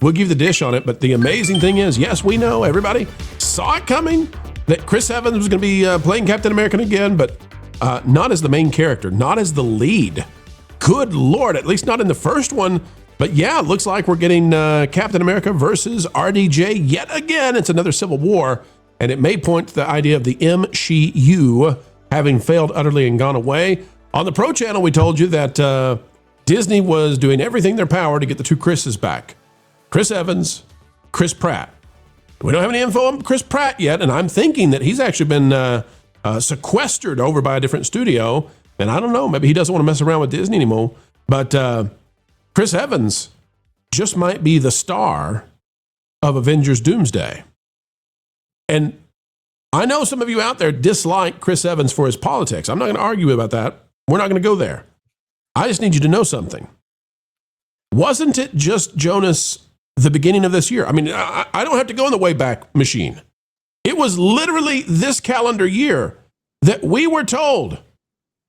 we'll give the dish on it. But the amazing thing is, yes, we know, everybody saw it coming, that Chris Evans was going to be playing Captain America again, but not as the main character, not as the lead. Good Lord, at least not in the first one. But yeah, it looks like we're getting Captain America versus RDJ yet again. It's another civil war, and it may point to the idea of the MCU having failed utterly and gone away. On the Pro Channel, we told you that Disney was doing everything in their power to get the two Chris's back. Chris Evans, Chris Pratt. We don't have any info on Chris Pratt yet, and I'm thinking that he's actually been sequestered over by a different studio. And I don't know, maybe he doesn't want to mess around with Disney anymore. But Chris Evans just might be the star of Avengers Doomsday. And I know some of you out there dislike Chris Evans for his politics. I'm not going to argue about that. We're not going to go there. I just need you to know something. Wasn't it just Jonas the beginning of this year? I mean, I don't have to go in the Wayback Machine. It was literally this calendar year that we were told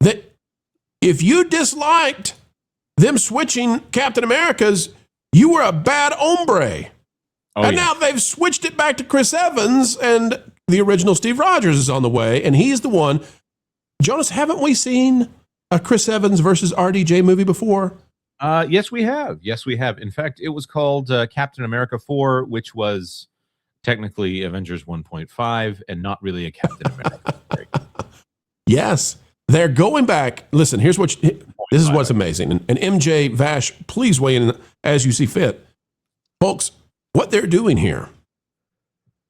that if you disliked them switching Captain America's, you were a bad hombre. And now they've switched it back to Chris Evans, and the original Steve Rogers is on the way, and he's the one. Jonas, haven't we seen a Chris Evans versus RDJ movie before? Yes, we have. Yes, we have. In fact, it was called Captain America 4, which was technically Avengers 1.5 and not really a Captain America story. Yes. They're going back. Listen, here's what this is what's amazing. And MJ, Vash, please weigh in as you see fit. Folks, what they're doing here,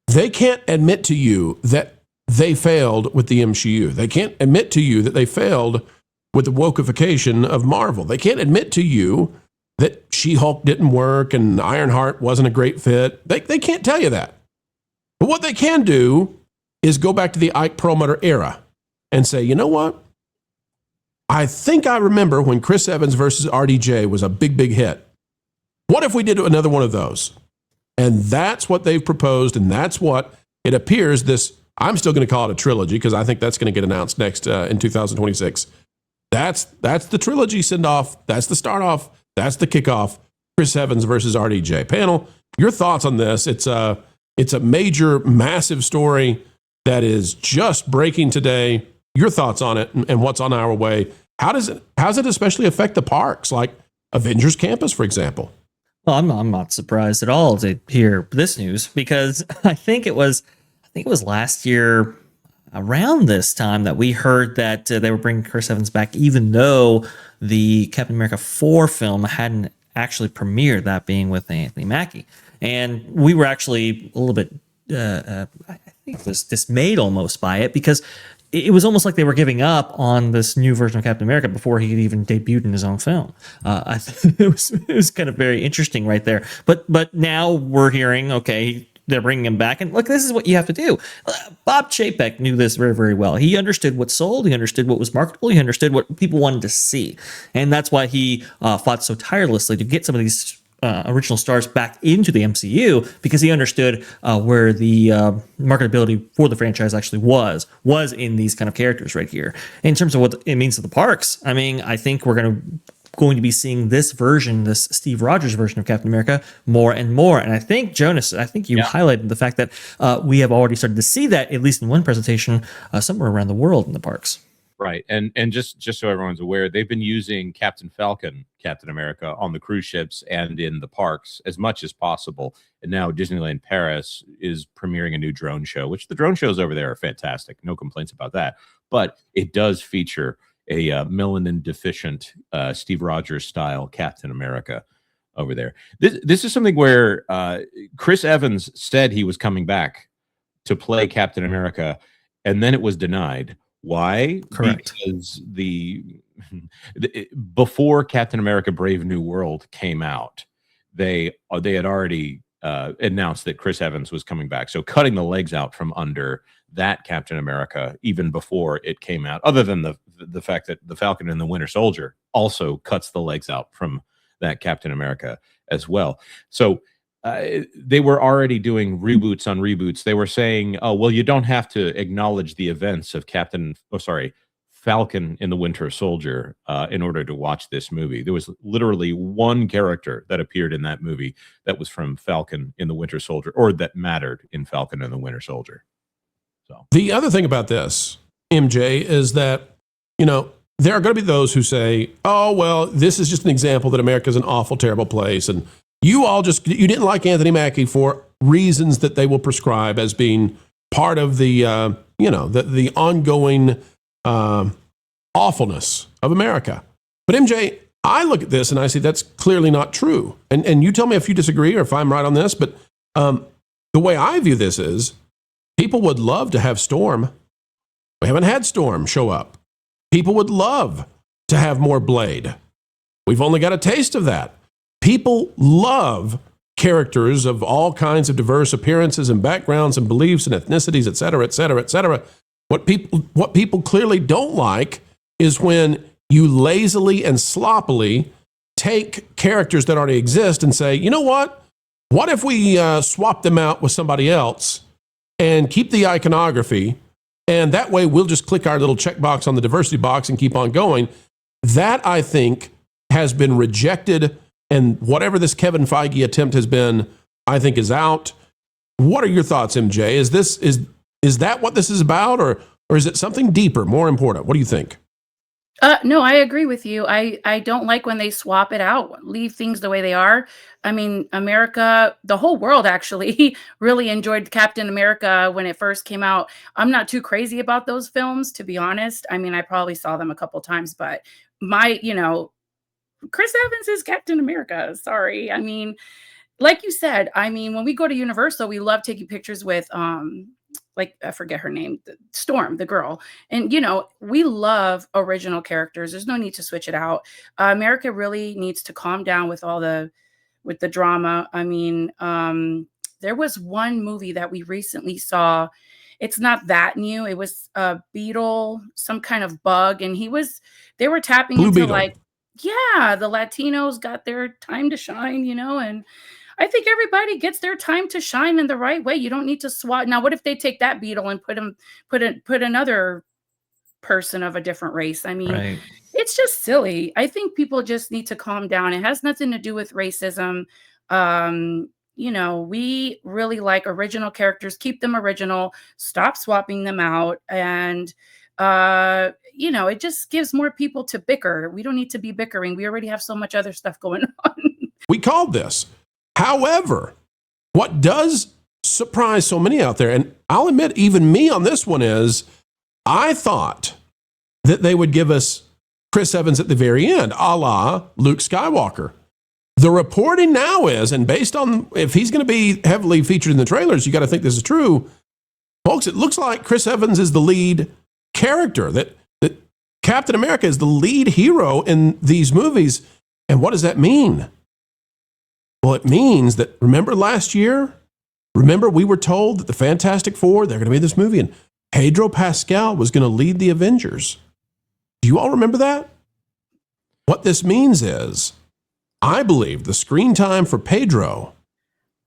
they can't admit to you that they failed with the MCU. They can't admit to you that they failed with the wokeification of Marvel. They can't admit to you that She-Hulk didn't work and Ironheart wasn't a great fit. They can't tell you that. But what they can do is go back to the Ike Perlmutter era and say, you know what? I think I remember when Chris Evans versus RDJ was a big, big hit. What if we did another one of those? And that's what they've proposed, and that's what it appears this, I'm still going to call it a trilogy because I think that's going to get announced next in 2026. That's the trilogy send-off. That's the start-off. That's the kickoff. Chris Evans versus RDJ. Panel, your thoughts on this? It's a major, massive story that is just breaking today. Your thoughts on it and what's on our way. How does it especially affect the parks, like Avengers Campus, for example? Well, I'm not surprised at all to hear this news because I think it was last year around this time that we heard that they were bringing Chris Evans back, even though the Captain America 4 film hadn't actually premiered, that being with Anthony Mackie. And we were actually a little bit, I think it was dismayed almost by it because it was almost like they were giving up on this new version of Captain America before he had even debuted in his own film. It was kind of very interesting right there. But now we're hearing, okay, they're bringing him back. And look, this is what you have to do. Bob Chapek knew this very, very well. He understood what sold. He understood what was marketable. He understood what people wanted to see. And that's why he fought so tirelessly to get some of these original stars back into the MCU, because he understood where the marketability for the franchise actually was in these kind of characters right here. In terms of what it means to the parks, I mean, I think we're going to be seeing this version, this Steve Rogers version of Captain America more and more. And I think, Jonas, you highlighted the fact that we have already started to see that, at least in one presentation, somewhere around the world in the parks. Right. And just so everyone's aware, they've been using Captain Falcon, Captain America, on the cruise ships and in the parks as much as possible. And now Disneyland Paris is premiering a new drone show, which the drone shows over there are fantastic. No complaints about that. But it does feature a melanin deficient Steve Rogers style Captain America over there. This is something where Chris Evans said he was coming back to play Captain America, and then it was denied. Why? Correct. Because before Captain America Brave New World came out, they had already announced that Chris Evans was coming back. So cutting the legs out from under that Captain America even before it came out, other than the fact that the Falcon and the Winter Soldier also cuts the legs out from that Captain America as well. So they were already doing reboots on reboots. They were saying, oh, well, you don't have to acknowledge the events of Falcon in the Winter Soldier in order to watch this movie. There was literally one character that appeared in that movie that was from Falcon in the Winter Soldier, or that mattered in Falcon and the Winter Soldier. So the other thing about this, MJ, is that, there are going to be those who say, oh, well, this is just an example that America is an awful, terrible place. And you didn't like Anthony Mackie for reasons that they will prescribe as being part of the, the ongoing awfulness of America. But MJ, I look at this and I say that's clearly not true. And you tell me if you disagree or if I'm right on this. But the way I view this is people would love to have Storm. We haven't had Storm show up. People would love to have more Blade. We've only got a taste of that. People love characters of all kinds of diverse appearances and backgrounds and beliefs and ethnicities, et cetera, et cetera, et cetera. What people clearly don't like is when you lazily and sloppily take characters that already exist and say, you know what? What if we swap them out with somebody else and keep the iconography, and that way we'll just click our little checkbox on the diversity box and keep on going? That, I think, has been rejected, and whatever this Kevin Feige attempt has been, I think is out. What are your thoughts, MJ? Is that what this is about, or is it something deeper, more important? What do you think? No, I agree with you. I don't like when they swap it out, leave things the way they are. I mean, America, the whole world actually really enjoyed Captain America when it first came out. I'm not too crazy about those films, to be honest. I mean, I probably saw them a couple times, but Chris Evans is Captain America. Sorry. I mean, like you said, when we go to Universal, we love taking pictures with I forget her name, Storm, the girl. And, we love original characters. There's no need to switch it out. America really needs to calm down with the drama. There was one movie that we recently saw. It's not that new. It was a beetle, some kind of bug. And they were tapping Blue into Beetle. the Latinos got their time to shine, and I think everybody gets their time to shine in the right way. You don't need to swap. Now, what if they take that beetle and put another person of a different race? Right. It's just silly. I think people just need to calm down. It has nothing to do with racism. We really like original characters. Keep them original. Stop swapping them out. And, it just gives more people to bicker. We don't need to be bickering. We already have so much other stuff going on. We called this. However, what does surprise so many out there, and I'll admit even me on this one, is I thought that they would give us Chris Evans at the very end, a la Luke Skywalker. The reporting now is, and based on if he's going to be heavily featured in the trailers, you got to think this is true. Folks, it looks like Chris Evans is the lead character, that Captain America is the lead hero in these movies. And what does that mean? Well, it means that, remember last year? Remember we were told that the Fantastic Four, they're going to be in this movie, and Pedro Pascal was going to lead the Avengers. Do you all remember that? What this means is, I believe the screen time for Pedro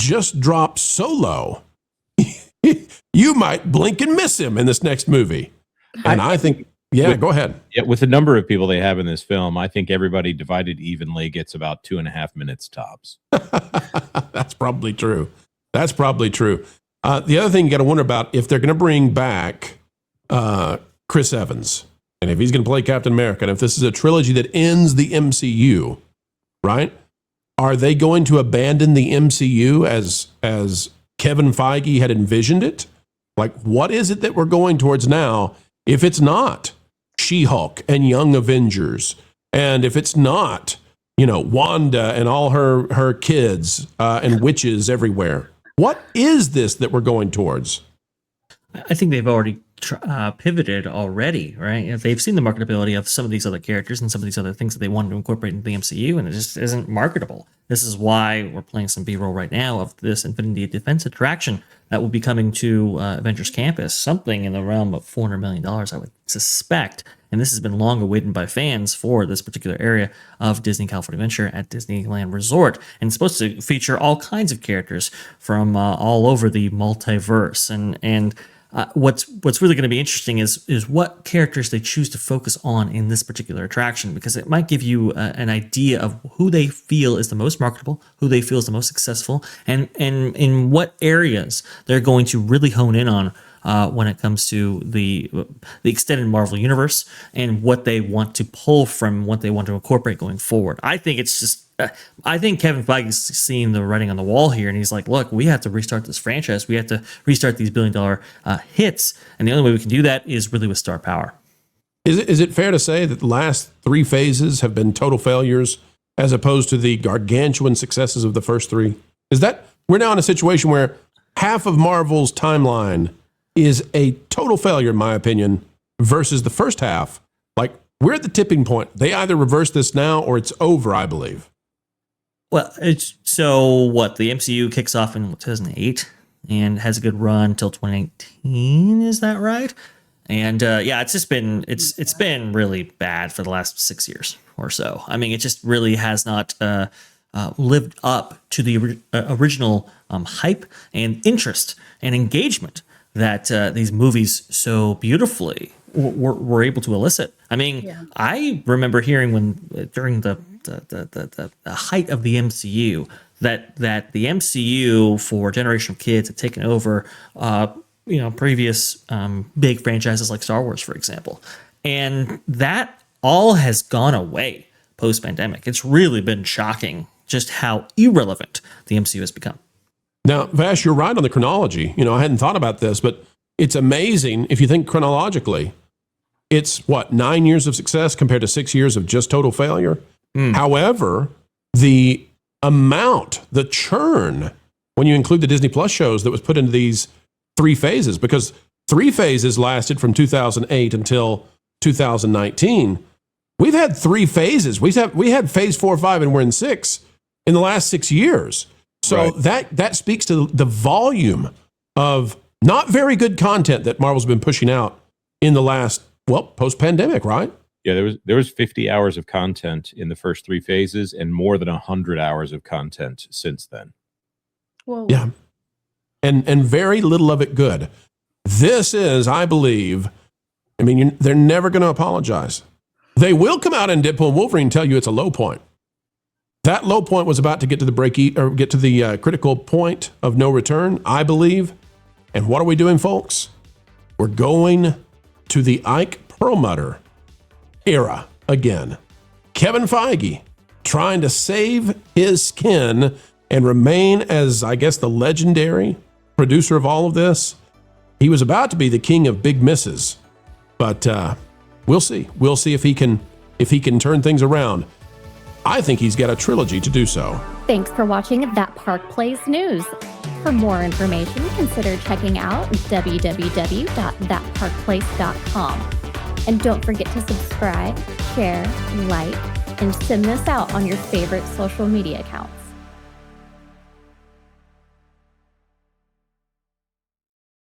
just dropped so low, you might blink and miss him in this next movie. And I think, go ahead. Yeah, with the number of people they have in this film, I think everybody divided evenly gets about 2.5 minutes tops. That's probably true. The other thing you got to wonder about, if they're going to bring back Chris Evans, and if he's going to play Captain America, and if this is a trilogy that ends the MCU, right? Are they going to abandon the MCU as Kevin Feige had envisioned it? Like, what is it that we're going towards now if it's not She-Hulk and Young Avengers, and if it's not, Wanda and all her kids and witches everywhere? What is this that we're going towards? I think they've already pivoted already, right? They've seen the marketability of some of these other characters and some of these other things that they wanted to incorporate into the MCU, and it just isn't marketable. This is why we're playing some B-roll right now of this Infinity Defense attraction that will be coming to Avengers Campus, something in the realm of $400 million, I would suspect. And this has been long awaited by fans for this particular area of Disney California Adventure at Disneyland Resort. And it's supposed to feature all kinds of characters from all over the multiverse. And what's really going to be interesting is what characters they choose to focus on in this particular attraction, because it might give you an idea of who they feel is the most marketable, who they feel is the most successful, and in what areas they're going to really hone in on when it comes to the extended Marvel universe and what they want to pull from, what they want to incorporate going forward. I think it's just I think Kevin Feige's seeing the writing on the wall here, and he's like, look, we have to restart this franchise. We have to restart these billion-dollar hits, and the only way we can do that is really with star power. Is it fair to say that the last 3 phases have been total failures as opposed to the gargantuan successes of the first 3? Is that we're now in a situation where half of Marvel's timeline is a total failure, in my opinion, versus the first half? Like, we're at the tipping point. They either reverse this now or it's over, I believe. Well, it's so what the MCU kicks off in 2008 and has a good run until 2019. Is that right? And yeah, it's been really bad for the last 6 years or so. I mean, it just really has not lived up to the original hype and interest and engagement that these movies so beautifully were able to elicit. I mean, I remember hearing when during the height of the MCU that the MCU for a generation of kids had taken over previous big franchises like Star Wars, for example, and that all has gone away post-pandemic. It's really been shocking just how irrelevant the MCU has become. Now, Vash, you're right on the chronology. I hadn't thought about this, but it's amazing if you think chronologically. It's 9 years of success compared to 6 years of just total failure. However, the amount, the churn, when you include the Disney Plus shows that was put into these 3 phases, because 3 phases lasted from 2008 until 2019. We've had 3 phases. We had phase 4, 5, and we're in 6 in the last 6 years. So that speaks to the volume of not very good content that Marvel's been pushing out in the last, post-pandemic, right? Yeah, there was 50 hours of content in the first 3 phases and more than 100 hours of content since then. Whoa. Yeah. And very little of it good. This is, I believe, they're never going to apologize. They will come out in Deadpool and Wolverine and tell you it's a low point. That low point was about to get to the critical point of no return, I believe. And what are we doing, folks? We're going to the Ike Perlmutter era again. Kevin Feige trying to save his skin and remain as, I guess, the legendary producer of all of this. He was about to be the king of big misses, but we'll see. We'll see if he can turn things around. I think he's got a trilogy to do so. Thanks for watching That Park Plays News. For more information, consider checking out www.thatparkplace.com. And don't forget to subscribe, share, like, and send this out on your favorite social media accounts.